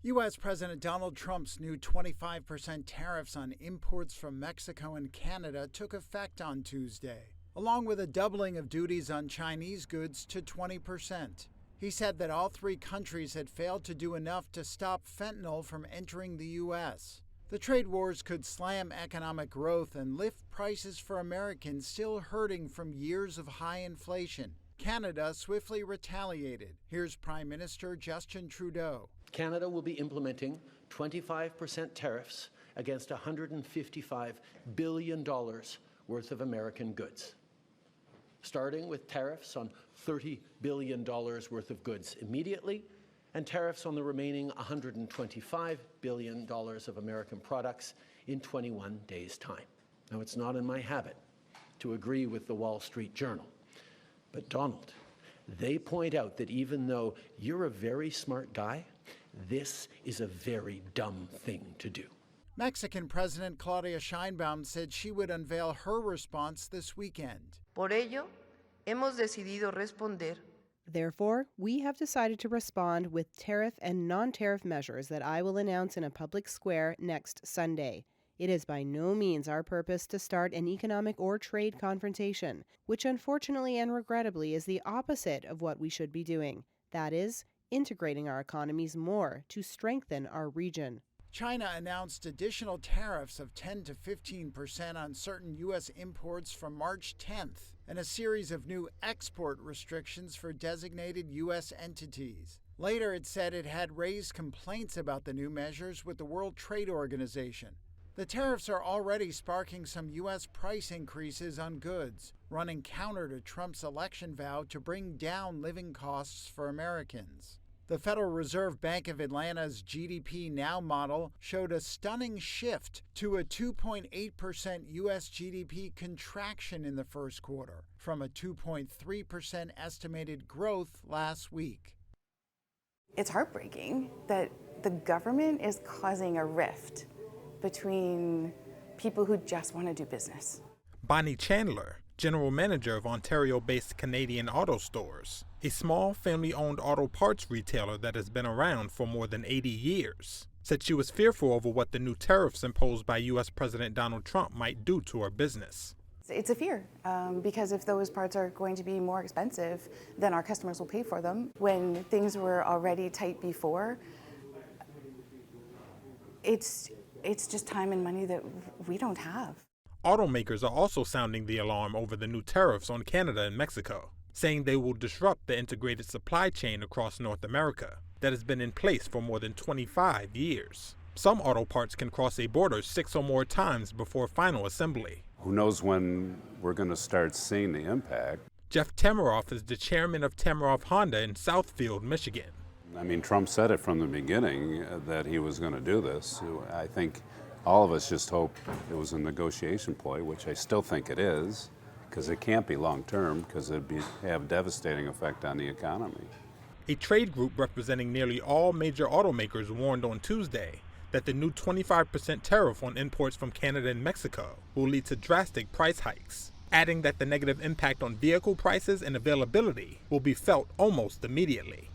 U.S. President Donald Trump's new 25% tariffs on imports from Mexico and Canada took effect on Tuesday, along with a doubling of duties on Chinese goods to 20%. He said that all three countries had failed to do enough to stop fentanyl from entering the U.S. The trade wars could slam economic growth and lift prices for Americans still hurting from years of high inflation. Canada swiftly retaliated. Here's Prime Minister Justin Trudeau. Canada will be implementing 25% tariffs against $155 billion worth of American goods, starting with tariffs on $30 billion worth of goods immediately, and tariffs on the remaining $125 billion of American products in 21 days' time. Now, it's not in my habit to agree with the Wall Street Journal, but Donald, they point out that even though you're a very smart guy, this is a very dumb thing to do. Mexican President Claudia Sheinbaum said she would unveil her response this weekend. Por ello, hemos decidido responder. Therefore, we have decided to respond with tariff and non-tariff measures that I will announce in a public square next Sunday. It is by no means our purpose to start an economic or trade confrontation, which unfortunately and regrettably is the opposite of what we should be doing. That is, integrating our economies more to strengthen our region. China announced additional tariffs of 10 to 15% on certain U.S. imports from March 10th, and a series of new export restrictions for designated U.S. entities. Later, it said it had raised complaints about the new measures with the World Trade Organization. The tariffs are already sparking some U.S. price increases on goods, running counter to Trump's election vow to bring down living costs for Americans. The Federal Reserve Bank of Atlanta's GDP Now model showed a stunning shift to a 2.8% U.S. GDP contraction in the first quarter, from a 2.3% estimated growth last week. It's heartbreaking that the government is causing a rift between people who just want to do business. Bonnie Chandler, general manager of Ontario-based Canadian Auto Stores, a small family-owned auto parts retailer that has been around for more than 80 years, said she was fearful over what the new tariffs imposed by U.S. President Donald Trump might do to her business. It's a fear, because if those parts are going to be more expensive, then our customers will pay for them. When things were already tight before, it's just time and money that we don't have. Automakers are also sounding the alarm over the new tariffs on Canada and Mexico, saying they will disrupt the integrated supply chain across North America that has been in place for more than 25 years. Some auto parts can cross a border 6 or more times before final assembly. Who knows when we're going to start seeing the impact? Jeff Tamaroff is the chairman of Tamaroff Honda in Southfield, Michigan. I mean, Trump said it from the beginning that he was going to do this. I think all of us just hope it was a negotiation ploy, which I still think it is, because it can't be long-term, because it'd have devastating effect on the economy. A trade group representing nearly all major automakers warned on Tuesday that the new 25% tariff on imports from Canada and Mexico will lead to drastic price hikes, adding that the negative impact on vehicle prices and availability will be felt almost immediately.